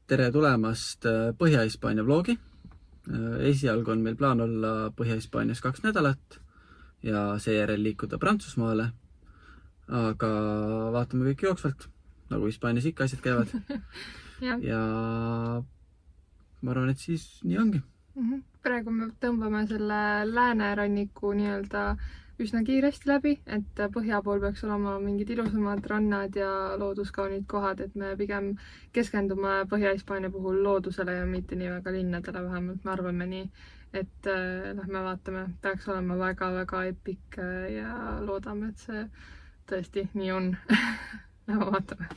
Tere tulemast Põhja-Hispaania vlogi. Esialgu on meil plaan olla Põhja-Hispaanias 2 nädalat ja seejärel liikuda Prantsusmaale. Aga vaatame kõik jooksvalt, nagu Hispaanias ikka asjad käivad. Ja ma arvan, et siis nii ongi. Praegu me tõmbame selle lääneranniku üsna kiiresti läbi, et põhja pool peaks olema mingid ilusamad rannad ja looduskaunid kohad, et me pigem keskendume Põhja-Hispaania puhul loodusele ja mitte nii väga linnadele, vähemalt me arvame nii, et lähme vaatame, peaks olema väga-väga epic ja loodame, et see tõesti nii on. Lähme vaatame.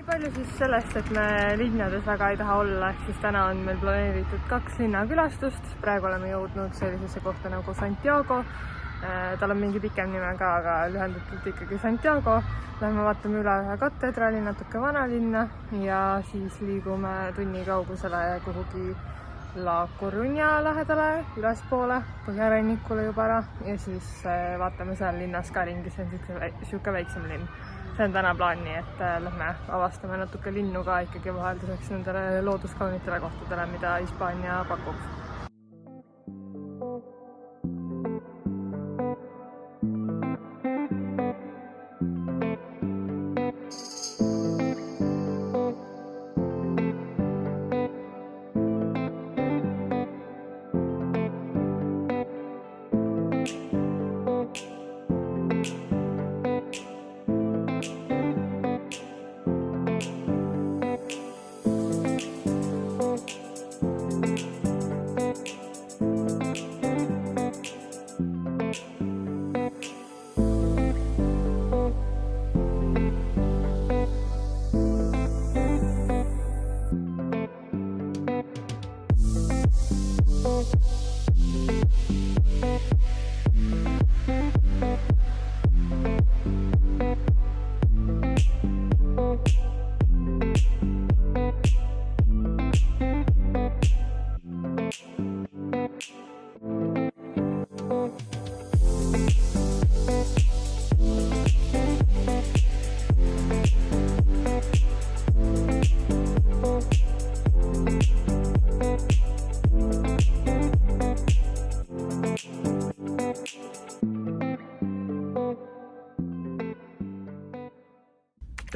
Palju siis sellest, et me linnades väga ei taha olla, ehk siis täna on meil planeeritud 2 linnakülastust. Praegu oleme jõudnud sellisesse kohta nagu Santiago. Tal on mingi pikem nime ka, aga lühendatult ikkagi Santiago. Lähme vaatame üle ühe katedraali, natuke vanalinna ja siis liigume tunni kaugusele kuhugi La Coruña lähedale, ülespoole, põhjarannikule juba ära ja siis vaatame seal linnas ka ringi, see on siuke väiksem linn. See on täna plaan, nii et lähme avastame natuke linnu ka ikkagi vahelduseks nendele looduskaunitele kohtadele, mida Hispaania pakub.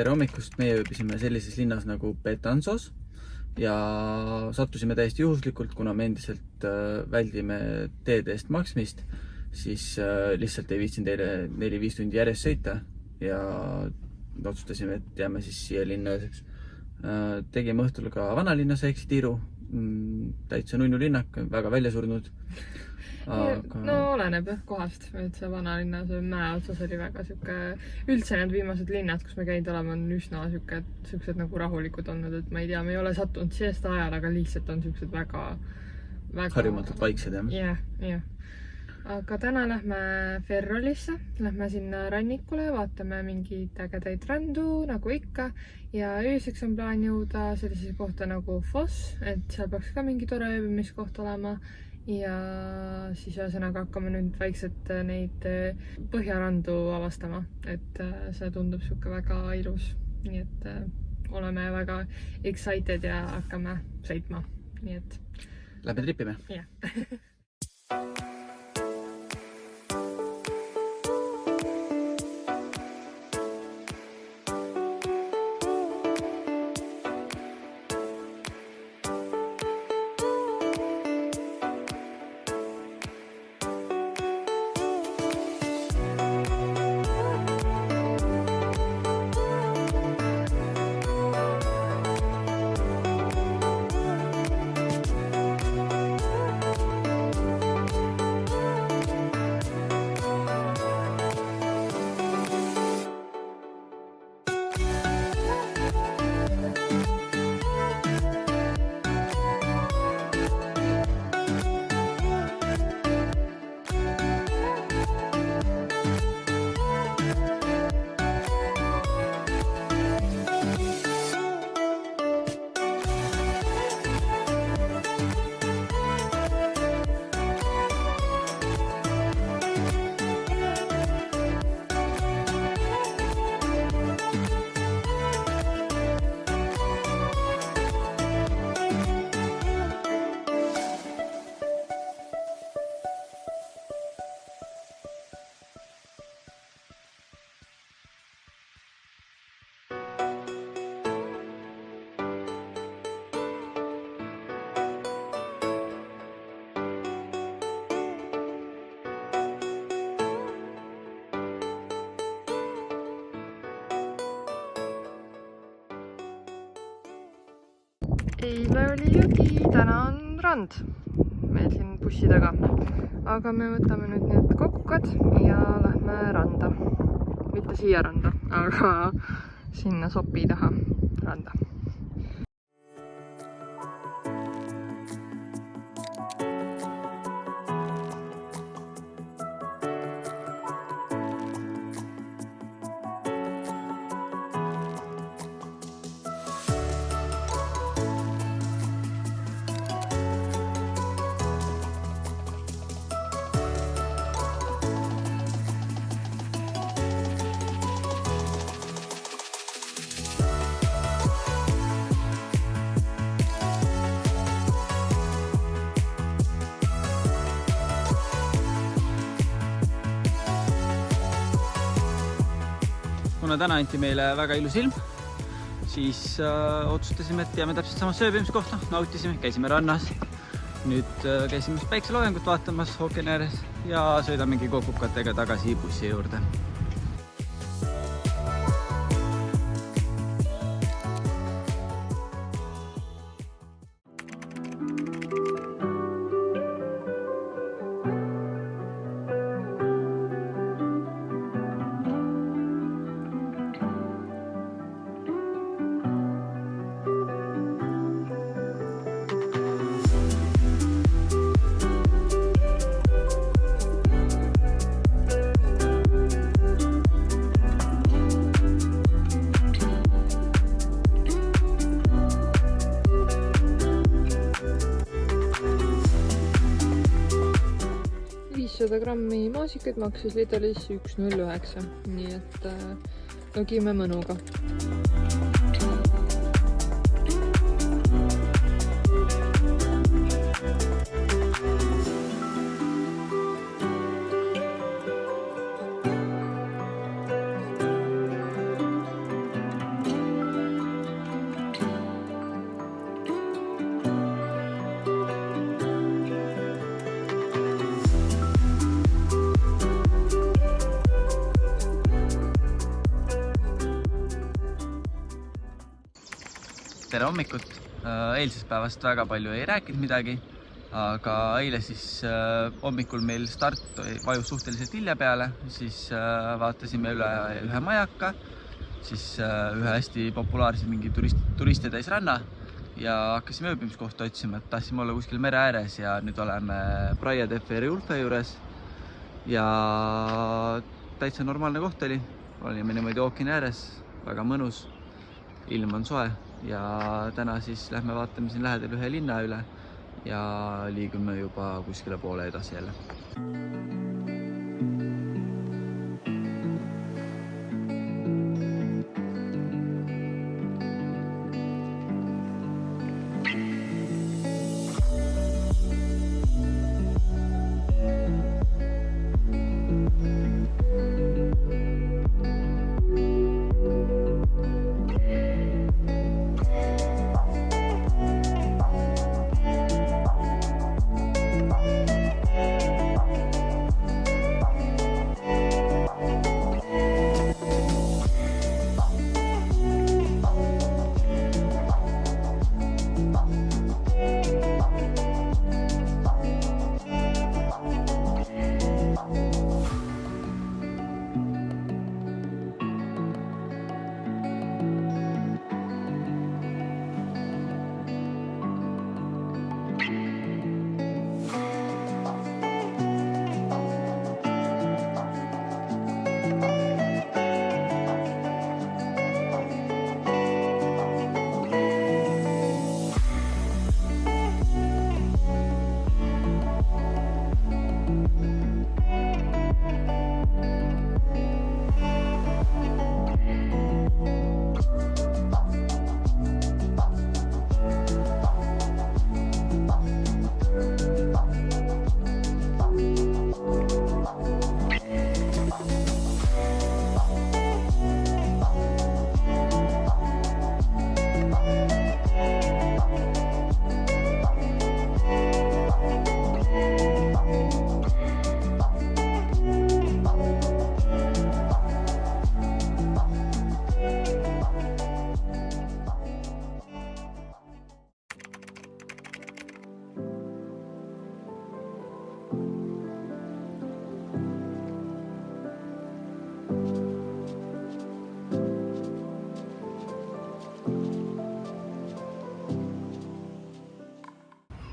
Tere hommikust, meie ööbisime sellises linnas nagu Betanzos ja sattusime täiesti juhuslikult, kuna me endiselt väldime teede eest maksmist, siis lihtsalt ei viitsin teile 4-5 tundi järjest sõita ja otsustasime, et jääme siis siia linna ööseks. Tegime õhtul ka vanalinnas väikse tiiru, täitsa nunnu linnak, väga välja surnud. No oleneb kohast, et see vanalinna, see mäe otsas oli väga siuke, üldse need viimased linnad, kus me käinud oleme, on üsna siuksed nagu rahulikud olnud, et ma ei tea, me ei ole sattunud siesta ajal, aga lihtsalt on siuksed väga harjumatult vaiksed, jah? Jah. Aga täna lähme Ferrolisse, lähme sinna rannikule, vaatame mingeid ägedaid randu, nagu ikka, ja ööseks on plaan jõuda sellisesse kohta nagu Foss, et seal peaks ka mingi tore ööbimiskoht olema. ja siis ühesõnaga hakkame nüüd vaikselt neid põhjarandu avastama, et see tundub sihuke väga ilus, nii et oleme väga excited ja hakkame sõitma, nii et Lähme tripime. jah. Eile oli jõgi, täna on rand meil siin bussi taga, aga me võtame nüüd need kokukad ja lähme randa. Mitte siia randa, aga sinna sopi taha randa. Kuna täna anti meile väga ilus ilm, siis otsustasime, et jääme täpselt sama sööbimiskohta, nautisime, käisime rannas. Nüüd käisime päikseloojangut vaatamas ookeani ääres ja sõidamegi kokukatega tagasi bussi juurde. Grammi maasikaid maksis Lidlis 1,09, nii et lõgime mõnuga. Tere hommikut! Eilsest päevast väga palju ei rääkinud midagi, aga eile siis hommikul meil start vajus suhteliselt hilja peale, siis vaatasime üle ühe majaka, siis ühe hästi populaarse mingi turiste täis ranna ja hakkasime ööbimiskohta otsima, et tahtsime olla kuskil mere ääres ja nüüd oleme Praia de Feriulfe juures ja täitsa normaalne koht oli, olime niimoodi ookeani ääres, väga mõnus, ilm on soe. Ja täna siis lähme vaatame siin lähedal ühe linna üle ja liigume juba kuskile poole edasi jälle.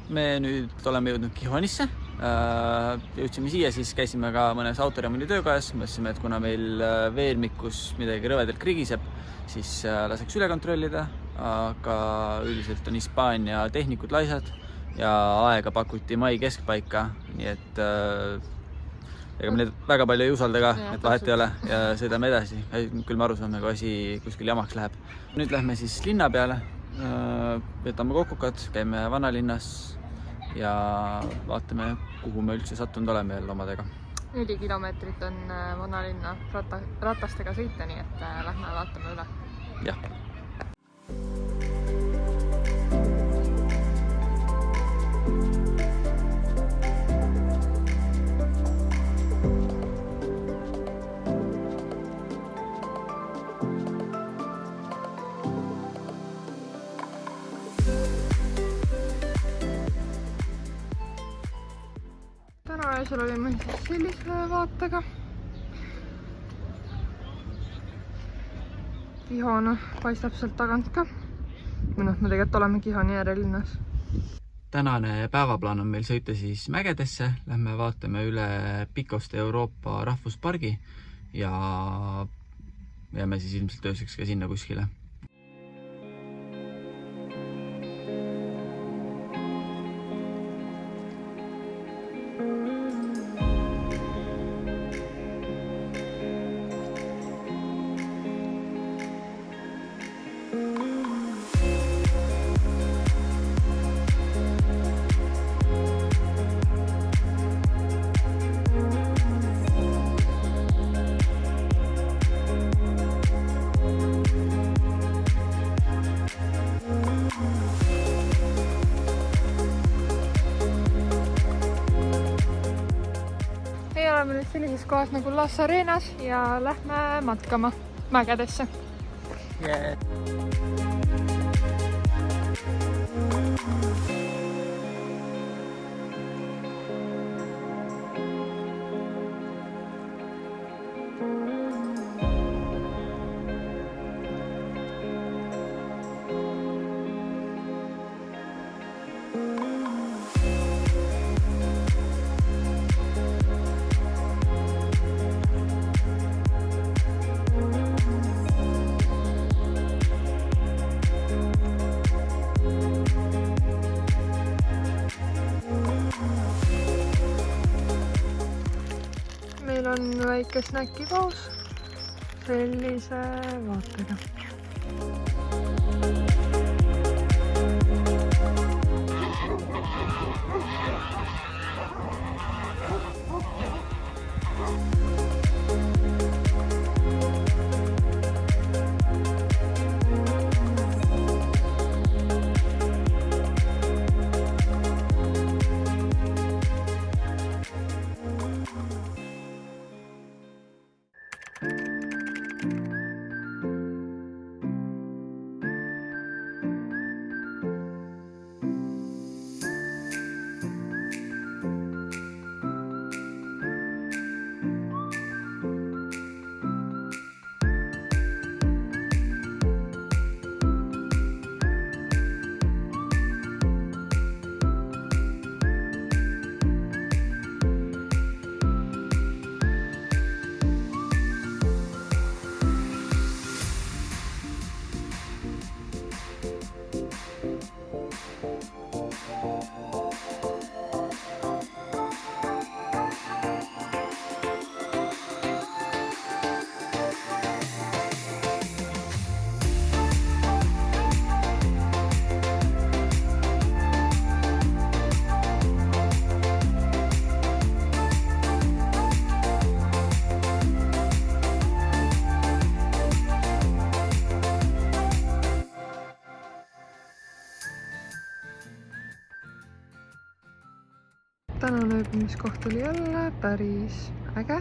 Me nüüd oleme jõudnud Gijonisse. Jõudsime siia, siis käisime ka mõnes autoremondi töökojas. Mõtlesime, et kuna meil veelmikus midagi rõvedalt krigiseb, siis laseks üle kontrollida, aga üldiselt on Hispaania tehnikud laisad ja aega pakuti mai keskpaika, nii et ega me neid väga palju ei usalda ka, et vahet ei ole ja sõidame edasi. Küll me aru saame, kui asi kuskil jamaks läheb. Nüüd lähme siis linna peale, võtame kokukad, käime vanalinnas ja vaatame, kuhu me üldse sattunud oleme jälle omadega. 4 kilomeetrit on vanalinna ratastega sõita, nii et lähme vaatame üle. Jah. Täna öösel olime siis sellise vaatega. Gijon paistab sealt tagant ka. Me tegelikult oleme Gijoni äärelinnas. Tänane päevaplaan on meil sõita siis mägedesse. Lähme vaatame üle Pikoste Euroopa rahvuspargi ja jääme siis ilmselt ööseks ka sinna kuskile. Oleme nüüd sellises kohas nagu Las Arenas ja lähme matkama mägedesse. Yeah. on väike snäkipaus sellise vaatega. Tänane ööbimiskoht oli jälle päris äge.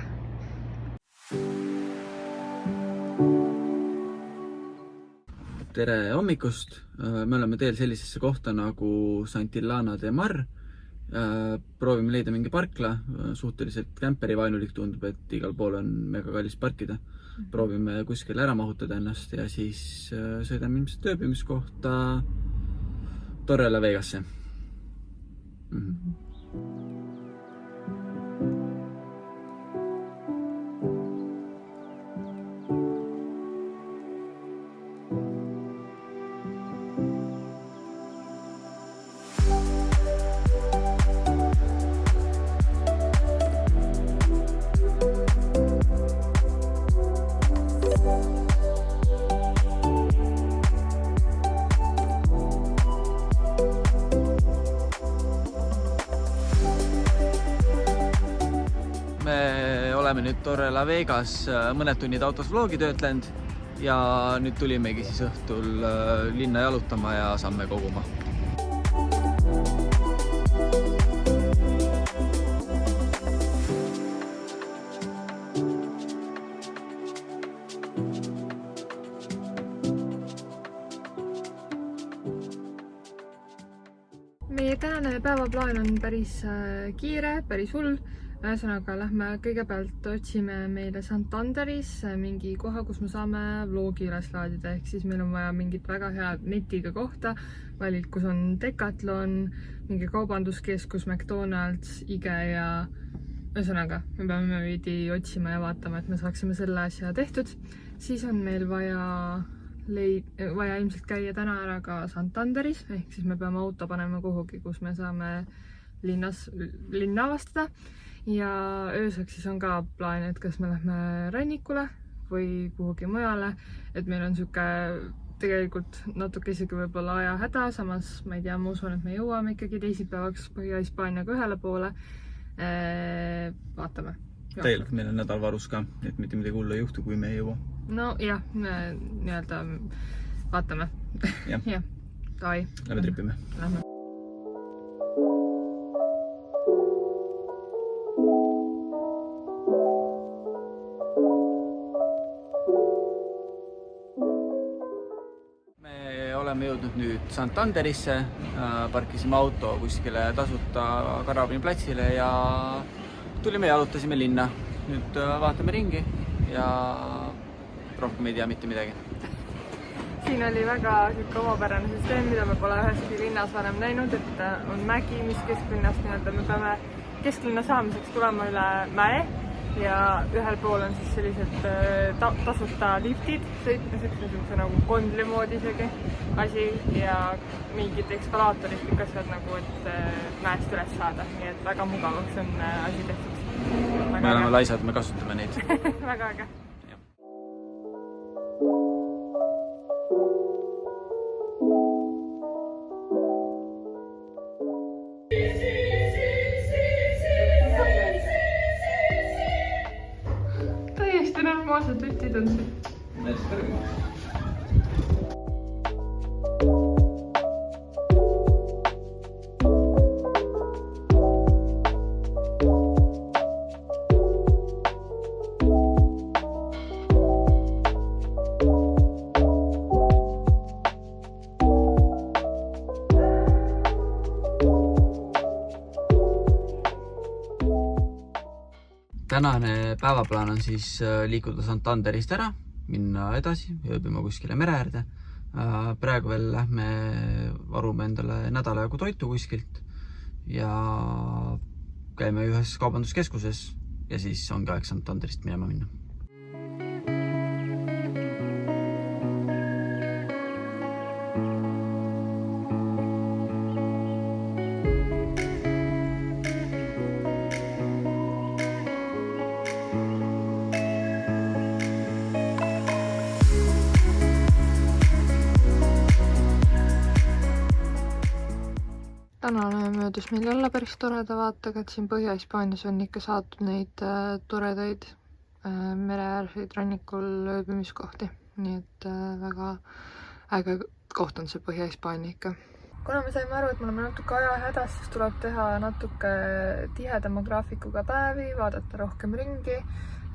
Tere hommikust! Me oleme teel sellisesse kohta nagu Santillana de Mar. Proovime leida mingi parkla. Suhteliselt kämperivaenulik tundub, et igal pool on mega kallis parkida. Proovime kuskil ära mahutada ennast ja siis sõidame ilmselt ööbimiskohta Torre la Vegasse. Me oleme nüüd Torre la Vegas mõned tunnid autos vlogi töötlenud ja nüüd tulimegi siis õhtul linna jalutama ja samme koguma. Meie tänane päevaplaan on päris kiire, päris hull. Ühesõnaga, lähme kõigepealt otsime meile Santanderis mingi koha, kus me saame vlogi üles laadida. Ehk siis meil on vaja mingit väga head netiga kohta. Valikus on Decathlon, mingi kaubanduskeskus, McDonald's, IKEA. Ühesõnaga, me peame veidi otsima ja vaatama, et me saaksime selle asja tehtud. Siis on meil vaja ilmselt käia täna ära ka Santanderis. Ehk siis me peame auto panema kuhugi, kus me saame linna avastada. Ja ööseks siis on ka plaan, et kas me lähme rannikule või kuhugi mujale, et meil on siuke tegelikult natuke isegi võib-olla aja häda, samas ma ei tea, ma usun, et me jõuame ikkagi teisipäevaks Põhja-Hispaaniaga ühele poole. Vaatame. Tegelikult meil on nädal varus ka, et mitte midagi hullu ei juhtu, kui me ei jõua. No jah, nii-öelda vaatame. Jah. Davai. Lähme tripime. Lähme. Oleme jõudnud nüüd Santanderisse, parkisime auto kuskile tasuta Karabini platsile ja tulime jalutasime linna. Nüüd vaatame ringi ja rohkem ei tea mitte midagi. Siin oli väga omapärane süsteem, mida me pole üheski linnas varem näinud, et on mägi, mis kesklinnast nii-öelda me peame kesklinna saamiseks tulema üle mäe ja ühel pool on siis sellised tasuta liftid sõitmiseks, niisuguse nagu kondli moodi isegi asi ja mingid ekskalaatorid pikasvad nagu, et mäest üles saada, nii et väga mugavaks on asi tehtud. me oleme laisad, me kasutame neid. väga äge. Täiesti normaalsed lütid on siin. Tänane päevaplaan on siis liikuda Santanderist ära, minna edasi, ööbima kuskile mere äärde. Praegu veel lähme varume endale nädala jagu toitu kuskilt ja käime ühes kaubanduskeskuses ja siis ongi aeg Santanderist minema minna. Tänane möödus meil jälle päris toreda vaatega, et siin Põhja-Hispaanias on ikka saadud neid toredaid mereäärseid rannikul ööbimiskohti. Nii et väga äge koht on see Põhja-Hispaania ikka. Kuna me saime aru, et me oleme natuke aja hädas, siis tuleb teha natuke tihedama graafikuga päevi, vaadata rohkem ringi,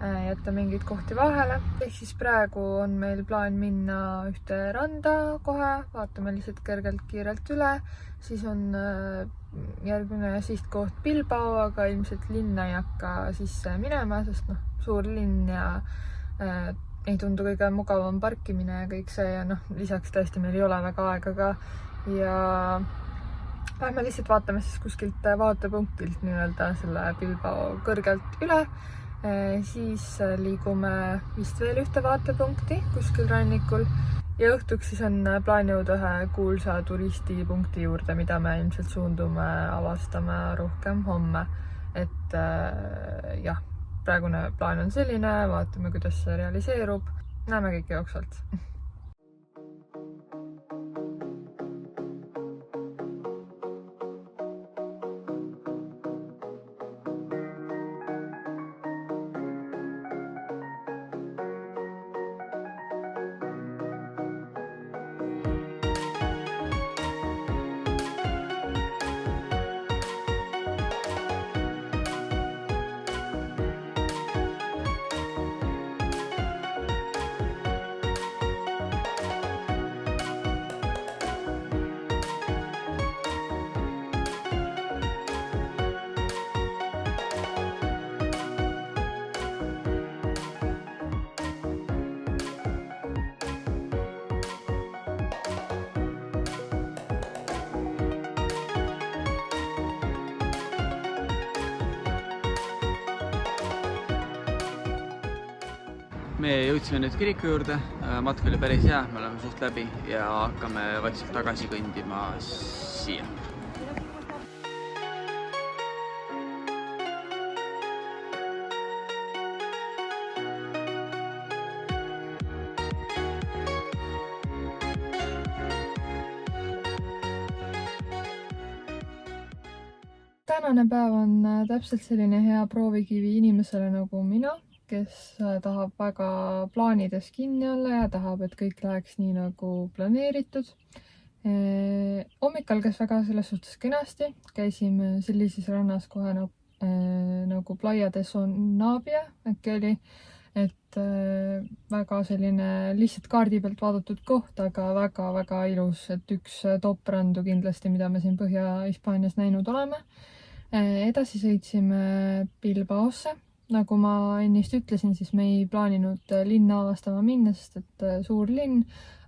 jätta mingeid kohti vahele. Ehk siis praegu on meil plaan minna ühte randa kohe, vaatame lihtsalt kergelt kiirelt üle. Siis on järgmine sihtkoht Bilbao, aga ilmselt linna ei hakka sisse minema, sest suur linn ja ei tundu kõige mugavam parkimine ja kõik see ja lisaks tõesti meil ei ole väga aega ka ja lähme lihtsalt vaatame siis kuskilt vaatepunktilt nii-öelda selle Bilbao kõrgelt üle. Siis liigume vist veel ühte vaatepunkti kuskil rannikul ja õhtuks siis on plaan jõuda ühe kuulsa turistipunkti juurde, mida me ilmselt suundume avastame rohkem homme. Et jah, praegune plaan on selline, vaatame, kuidas see realiseerub. Näeme kõike jooksvalt. Me jõudsime nüüd kiriku juurde, matk oli päris hea, me oleme suht läbi ja hakkame vaikselt tagasi kõndima siia. Tänane päev on täpselt selline hea proovikivi inimesele nagu mina, kes tahab väga plaanides kinni olla ja tahab, et kõik läheks nii nagu planeeritud. Hommikal käis väga selles suhtes kenasti. Käisime sellises rannas kohe nagu Playa de Sonavia äkki oli. Et väga selline lihtsalt kaardi pealt vaadatud koht, aga väga-väga ilus. Et üks top randu kindlasti, mida me siin Põhja-Hispaanias näinud oleme. Edasi sõitsime Bilbaosse. Nagu ma ennist ütlesin, siis me ei plaaninud linna avastama minna, sest et suur linn,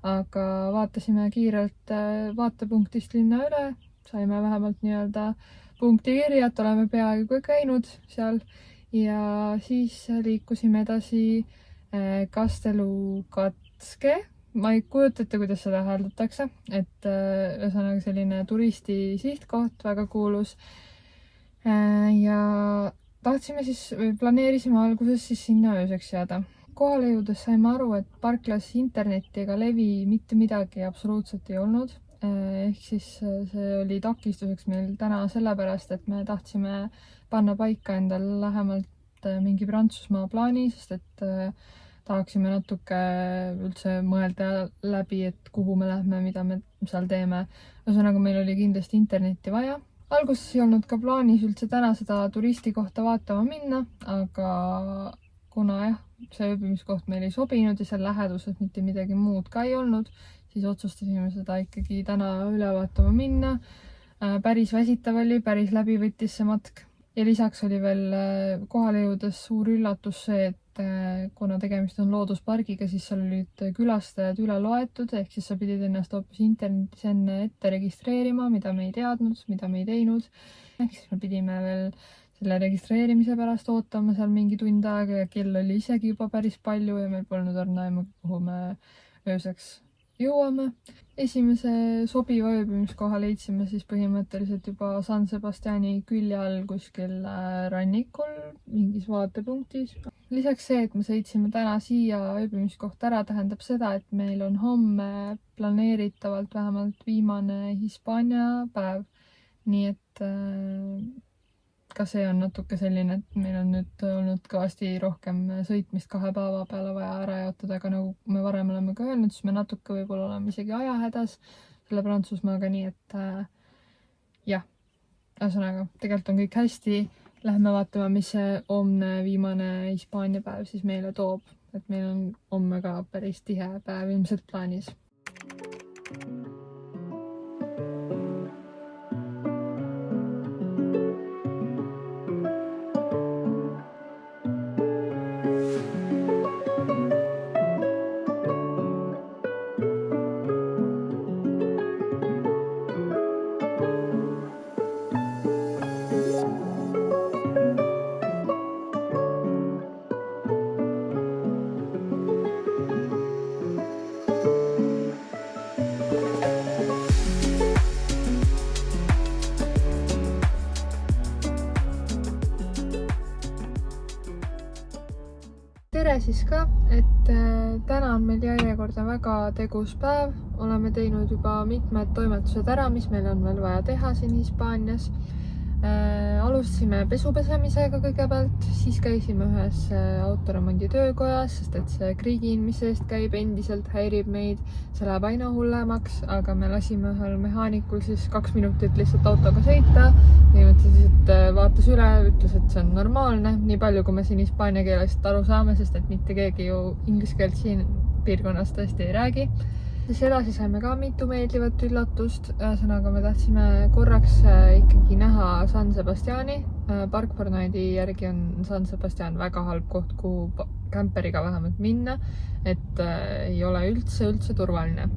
aga vaatasime kiirelt vaatepunktist linna üle, saime vähemalt nii-öelda punkti kirja, et oleme peaaegu käinud seal ja siis liikusime edasi Kastelukatske. Ma ei kujuta ette, kuidas seda hääldatakse, et ühesõnaga selline turisti sihtkoht, väga kuulus ja tahtsime siis, või planeerisime alguses siis sinna ööseks jääda. Kohale jõudes saime aru, et parklas internetti ega levi mitte midagi absoluutselt ei olnud. Ehk siis see oli takistuseks meil täna sellepärast, et me tahtsime panna paika endal lähemalt mingi Prantsusmaa plaani, sest et tahaksime natuke üldse mõelda läbi, et kuhu me lähme, mida me seal teeme. Ühesõnaga, meil oli kindlasti internetti vaja. Alguses ei olnud ka plaanis üldse täna seda turistikohta vaatama minna, aga kuna jah, see ööbimiskoht meil ei sobinud ja seal läheduses mitte midagi muud ka ei olnud, siis otsustasime seda ikkagi täna üle vaatama minna. Päris väsitav oli, päris läbi võttis see matk. Ja lisaks oli veel kohale jõudes suur üllatus see, et kuna tegemist on looduspargiga, siis seal olid külastajad üle loetud, ehk siis sa pidid ennast hoopis internetis enne ette registreerima, mida me ei teadnud, mida me ei teinud. Ehk siis me pidime veel selle registreerimise pärast ootama seal mingi tund aega ja kell oli isegi juba päris palju ja meil polnud õrna aimu, kuhu me ööseks jõuame. Esimese sobiva ööbimiskoha leidsime siis põhimõtteliselt juba San Sebastiani külje all kuskil rannikul, mingis vaatepunktis. Lisaks see, et me sõitsime täna siia ööbimiskohta ära, tähendab seda, et meil on homme planeeritavalt vähemalt viimane Hispaania päev. Nii et ka see on natuke selline, et meil on nüüd olnud kõvasti rohkem sõitmist 2 päeva peale vaja ära jaotada, aga nagu me varem oleme ka öelnud, siis me natuke võib-olla oleme isegi ajahädas selle Prantsusmaaga, nii et jah, ühesõnaga, tegelikult on kõik hästi. Lähme vaatama, mis see homne viimane Hispaania päev siis meile toob, et meil on homme ka päris tihe päev ilmselt plaanis. Tere siis ka, et täna on meil järjekordne väga tegus päev. Oleme teinud juba mitmed toimetused ära, mis meil on veel vaja teha siin Hispaanias. Alustasime pesupesemisega kõigepealt, siis käisime ühes autoremondi töökojas, sest et see kriigin, mis eest käib, endiselt häirib meid. See läheb aina hullemaks, aga me lasime ühel mehaanikul siis 2 minutit lihtsalt autoga sõita. Põhimõtteliselt vaatas üle, ütles, et see on normaalne, nii palju kui me siin hispaania keelest aru saame, sest et mitte keegi ju inglise keelt siin piirkonnas tõesti ei räägi. Siis edasi saime ka mitu meeldivat üllatust. Ühesõnaga me tahtsime korraks ikkagi näha San Sebastiani. Park Fortnite'i järgi on San Sebastian väga halb koht, kuhu kämperiga vähemalt minna, et ei ole üldse turvaline.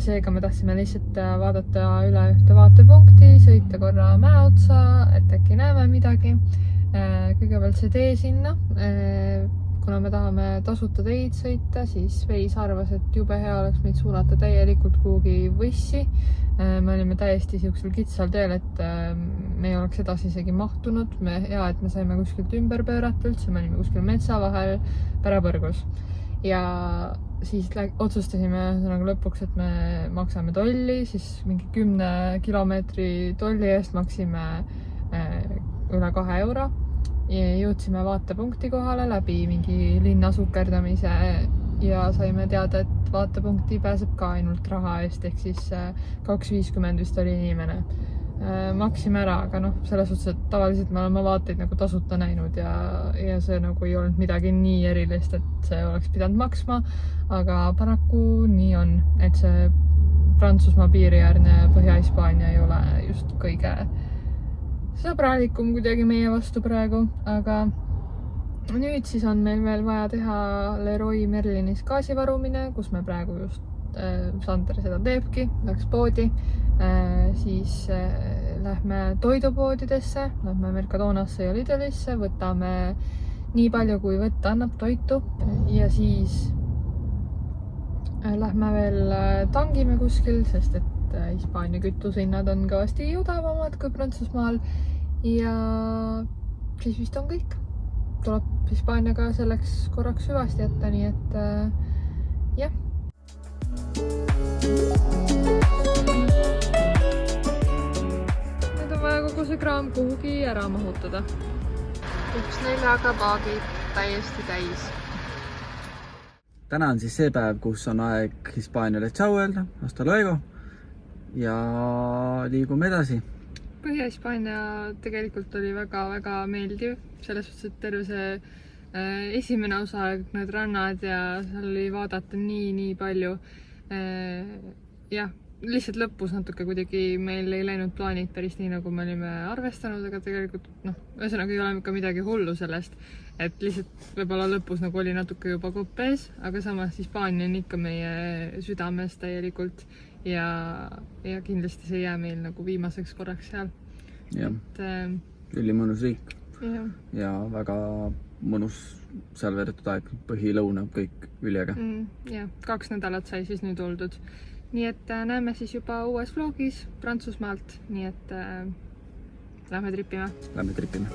Seega me tahtsime lihtsalt vaadata üle ühte vaatepunkti, sõita korra mäe otsa, et äkki näeme midagi. Kõigepealt see tee sinna. Kuna me tahame tasuta teid sõita, siis Veis arvas, et jube hea oleks meid suunata täielikult kuhugi võssi. Me olime täiesti siuksel kitsal teel, et me ei oleks edasi isegi mahtunud. Hea, et me saime kuskilt ümber pöörata üldse, me olime kuskil metsa vahel pärapõrgus. Ja siis otsustasime lõpuks, et me maksame tolli, siis mingi 10 kilomeetri tolli eest maksime üle 2 euro. Ja jõudsime vaatepunkti kohale läbi mingi linna sukerdamise ja saime teada, et vaatepunkti pääseb ka ainult raha eest, ehk siis 2,50 vist oli inimene. Maksime ära, aga selles suhtes, et tavaliselt me oleme vaateid nagu tasuta näinud ja see nagu ei olnud midagi nii erilist, et see oleks pidanud maksma, aga paraku nii on, et see Prantsusmaa piiriäärne Põhja-Hispaania ei ole just kõige sõbralikum kuidagi meie vastu praegu, aga nüüd siis on meil veel vaja teha Leroy Merlinis gaasivarumine, kus me praegu just Sander seda teebki, läks poodi. Siis lähme toidupoodidesse, lähme Mercadonasse ja Lidlisse, võtame nii palju, kui võtta annab toitu ja siis lähme veel tangime kuskil, sest et Hispaania kütusehinnad on kõvasti odavamad kui Prantsusmaal ja siis vist on kõik. Tuleb Hispaaniaga selleks korraks hüvasti jätta, nii et jah. Nüüd on vaja kogu see kraam kuhugi ära mahutada. 1/4 paagid täiesti täis. Täna on siis see päev, kus on aeg Hispaaniale tšau öelda, hasta luego ja liigume edasi. Põhja-Hispaania tegelikult oli väga-väga meeldiv, selles suhtes, et terve see esimene osa, need rannad ja seal oli vaadata nii palju. Jah, lihtsalt lõpus natuke kuidagi meil ei läinud plaanid päris nii, nagu me olime arvestanud, aga tegelikult ühesõnaga ei ole ka midagi hullu sellest, et lihtsalt võib-olla lõpus nagu oli natuke juba kopees, aga samas Hispaania on ikka meie südames täielikult ja kindlasti see ei jää meil nagu viimaseks korraks seal. Jah, ülimõnus riik ja väga mõnus seal veedetud aeg, põhi-lõuna, kõik üliäge. Ja 2 nädalat sai siis nüüd oldud. Nii et näeme siis juba uues vlogis Prantsusmaalt, nii et lähme tripime. Lähme tripime.